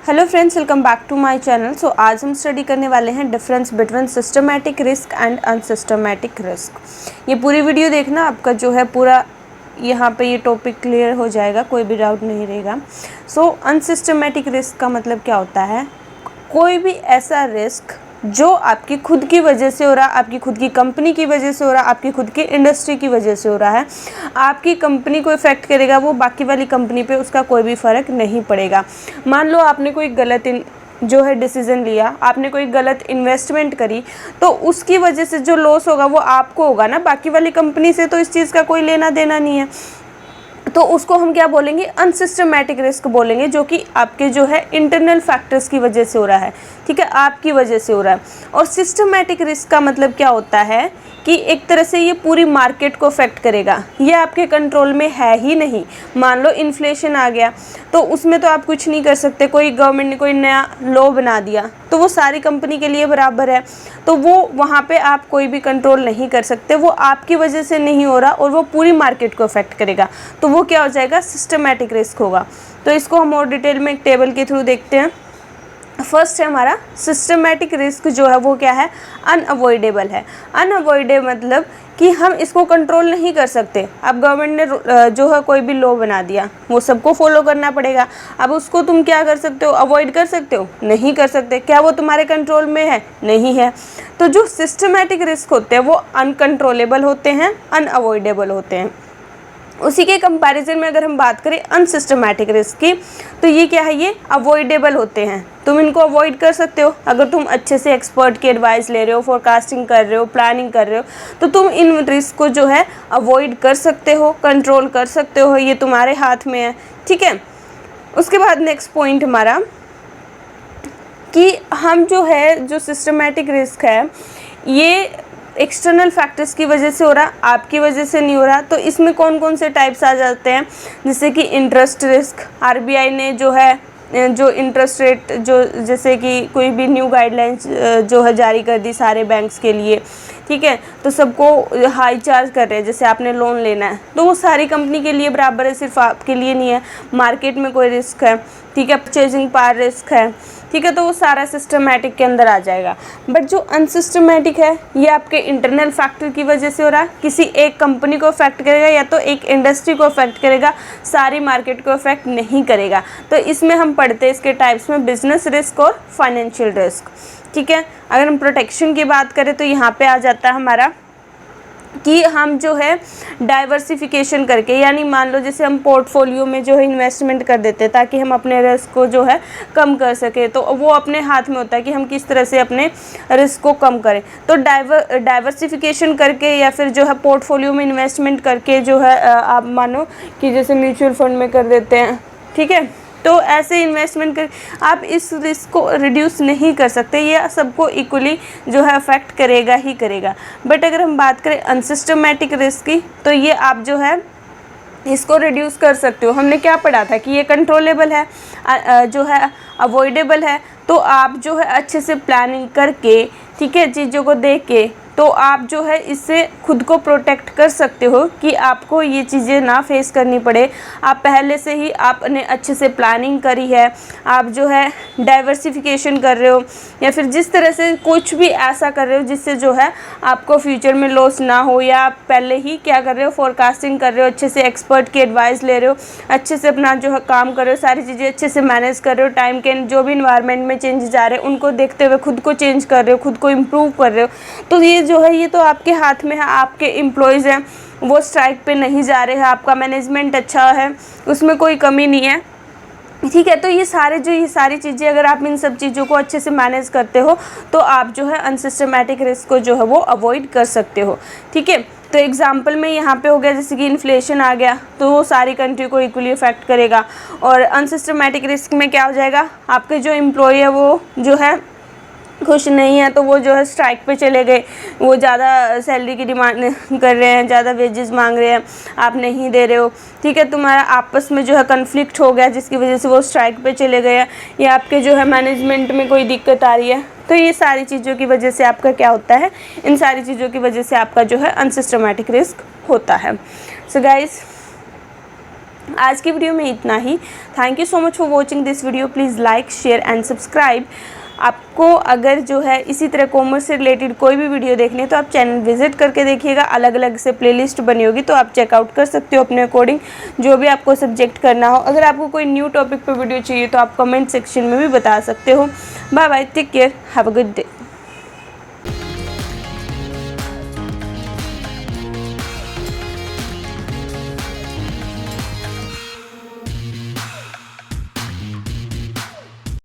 Hello friends, welcome back to my channel. So आज हम study करने वाले हैं difference between systematic risk and unsystematic risk. ये पूरी वीडियो देखना, आपका जो है पूरा यहाँ पे ये टॉपिक क्लियर हो जाएगा, कोई भी डाउट नहीं रहेगा। सो अनसिस्टमैटिक रिस्क का मतलब क्या होता है? कोई भी ऐसा रिस्क जो आपकी खुद की वजह से हो रहा, आपकी खुद की कंपनी की वजह से हो रहा, आपकी खुद की इंडस्ट्री की वजह से हो रहा है, आपकी कंपनी को इफ़ेक्ट करेगा, वो बाकी वाली कंपनी पे उसका कोई भी फ़र्क नहीं पड़ेगा। मान लो आपने कोई गलत जो है डिसीज़न लिया, आपने कोई गलत इन्वेस्टमेंट करी, तो उसकी वजह से जो लॉस होगा वो आपको होगा ना, बाकी वाली कंपनी से तो इस चीज़ का कोई लेना देना नहीं है। तो उसको हम क्या बोलेंगे? अनसिस्टमैटिक रिस्क बोलेंगे, जो कि आपके जो है इंटरनल फैक्टर्स की वजह से हो रहा है, ठीक है, आपकी वजह से हो रहा है। और सिस्टमैटिक रिस्क का मतलब क्या होता है कि एक तरह से ये पूरी मार्केट को अफेक्ट करेगा, ये आपके कंट्रोल में है ही नहीं। मान लो इन्फ्लेशन आ गया, तो उसमें तो आप कुछ नहीं कर सकते। कोई गवर्नमेंट ने कोई नया लॉ बना दिया, तो वो सारी कंपनी के लिए बराबर है, तो वो वहाँ पे आप कोई भी कंट्रोल नहीं कर सकते। वो आपकी वजह से नहीं हो रहा और वो पूरी मार्केट को अफेक्ट करेगा, तो वो क्या हो जाएगा? सिस्टमैटिक रिस्क होगा। तो इसको हम और डिटेल में एक टेबल के थ्रू देखते हैं। फर्स्ट है हमारा सिस्टमैटिक रिस्क, जो है वो क्या है? अनअवॉइडेबल है। अनअवॉइडेबल मतलब कि हम इसको कंट्रोल नहीं कर सकते। अब गवर्नमेंट ने जो है कोई भी लॉ बना दिया, वो सबको फॉलो करना पड़ेगा। अब उसको तुम क्या कर सकते हो? अवॉइड कर सकते हो? नहीं कर सकते। क्या वो तुम्हारे कंट्रोल में है? नहीं है। तो जो सिस्टमैटिक रिस्क होते हैं वो अनकंट्रोलेबल होते हैं, अनअवॉइडेबल होते हैं। उसी के कंपैरिजन में अगर हम बात करें अनसिस्टमैटिक रिस्क की, तो ये क्या है? ये अवॉइडेबल होते हैं। तुम इनको अवॉइड कर सकते हो अगर तुम अच्छे से एक्सपर्ट की एडवाइस ले रहे हो, फोरकास्टिंग कर रहे हो, प्लानिंग कर रहे हो, तो तुम इन रिस्क को जो है अवॉइड कर सकते हो, कंट्रोल कर सकते हो, ये तुम्हारे हाथ में है, ठीक है। उसके बाद नेक्स्ट पॉइंट हमारा कि हम जो है, जो सिस्टमैटिक रिस्क है, ये एक्सटर्नल फैक्टर्स की वजह से हो रहा, आपकी वजह से नहीं हो रहा। तो इसमें कौन कौन से टाइप्स आ जाते हैं? जैसे कि इंटरेस्ट रिस्क। आरबीआई ने जो है जो इंटरेस्ट रेट, जो जैसे कि कोई भी न्यू गाइडलाइंस जो है जारी कर दी सारे बैंक्स के लिए, ठीक है, तो सबको हाई चार्ज कर रहे हैं। जैसे आपने लोन लेना है तो वो सारी कंपनी के लिए बराबर है, सिर्फ आपके लिए नहीं है। मार्केट में कोई रिस्क है, ठीक है, परचेजिंग पावर रिस्क है, ठीक है, तो वो सारा सिस्टमैटिक के अंदर आ जाएगा। बट जो अनसिस्टमैटिक है, ये आपके इंटरनल फैक्टर की वजह से हो रहा है, किसी एक कंपनी को अफेक्ट करेगा या तो एक इंडस्ट्री को अफेक्ट करेगा, सारी मार्केट को अफेक्ट नहीं करेगा। तो इसमें हम पढ़ते हैं इसके टाइप्स में बिजनेस रिस्क और फाइनेंशियल रिस्क, ठीक है। अगर हम प्रोटेक्शन की बात करें तो यहाँ पे आ जाता है हमारा कि हम जो है डाइवर्सिफिकेशन करके, यानी मान लो जैसे हम पोर्टफोलियो में जो है इन्वेस्टमेंट कर देते हैं ताकि हम अपने रिस्क को जो है कम कर सके, तो वो अपने हाथ में होता है कि हम किस तरह से अपने रिस्क को कम करें। तो डाइवर्सिफिकेशन करके या फिर जो है पोर्टफोलियो में इन्वेस्टमेंट करके जो है आप मानो कि जैसे म्यूचुअल फंड में कर देते हैं, ठीक है, तो ऐसे इन्वेस्टमेंट कर आप इस रिस्क को रिड्यूस नहीं कर सकते। ये सबको इक्वली जो है अफेक्ट करेगा ही करेगा। बट अगर हम बात करें अनसिस्टमैटिक रिस्क की, तो ये आप जो है इसको रिड्यूस कर सकते हो। हमने क्या पढ़ा था कि ये कंट्रोलेबल है, जो है अवॉइडेबल है। तो आप जो है अच्छे से प्लानिंग करके, ठीक है, चीज़ों को देख के, तो आप जो है इससे खुद को प्रोटेक्ट कर सकते हो कि आपको ये चीज़ें ना फेस करनी पड़े। आप पहले से ही आपने अच्छे से प्लानिंग करी है, आप जो है डाइवर्सिफिकेशन कर रहे हो या फिर जिस तरह से कुछ भी ऐसा कर रहे हो जिससे जो है आपको फ्यूचर में लॉस ना हो, या आप पहले ही क्या कर रहे हो? फोरकास्टिंग कर रहे हो, अच्छे से एक्सपर्ट की एडवाइस ले रहे हो, अच्छे से अपना जो है काम कर रहे हो, सारी चीज़ें अच्छे से मैनेज कर रहे हो, टाइम के जो भी इन्वायरमेंट में चेंजेस आ रहे हैं उनको देखते हुए खुद को चेंज कर रहे हो, खुद को इम्प्रूव कर रहे हो। तो ये जो है ये तो आपके हाथ में है। आपके एम्प्लॉयज़ हैं वो स्ट्राइक पे नहीं जा रहे हैं, आपका मैनेजमेंट अच्छा है, उसमें कोई कमी नहीं है, ठीक है। तो ये सारी चीज़ें, अगर आप इन सब चीज़ों को अच्छे से मैनेज करते हो तो आप जो है अनसिस्टमैटिक रिस्क को जो है वो अवॉइड कर सकते हो, ठीक है। तो एग्जांपल में यहाँ पे हो गया जैसे कि इन्फ्लेशन आ गया तो वो सारी कंट्री को इक्वली अफेक्ट करेगा। और अनसिस्टमैटिक रिस्क में क्या हो जाएगा? आपके जो एम्प्लॉय है वो जो है खुश नहीं है, तो वो जो है स्ट्राइक पे चले गए, वो ज़्यादा सैलरी की डिमांड कर रहे हैं, ज़्यादा वेजेस मांग रहे हैं, आप नहीं दे रहे हो, ठीक है, तुम्हारा आपस में जो है कन्फ्लिक्ट हो गया जिसकी वजह से वो स्ट्राइक पे चले गए हैं, या आपके जो है मैनेजमेंट में कोई दिक्कत आ रही है। तो ये सारी चीज़ों की वजह से आपका क्या होता है? इन सारी चीज़ों की वजह से आपका जो है अनसिस्टमैटिक रिस्क होता है। सो गाइस, आज की वीडियो में इतना ही। Thank you so much for watching this video. Please like, share and subscribe. आपको अगर जो है इसी तरह कॉमर्स से रिलेटेड कोई भी वीडियो देखनी है तो आप चैनल विजिट करके देखिएगा, अलग अलग से प्लेलिस्ट बनी होगी तो आप चेकआउट कर सकते हो अपने अकॉर्डिंग, जो भी आपको सब्जेक्ट करना हो। अगर आपको कोई न्यू टॉपिक पर वीडियो चाहिए तो आप कमेंट सेक्शन में भी बता सकते हो। Bye bye, take care, have a good day.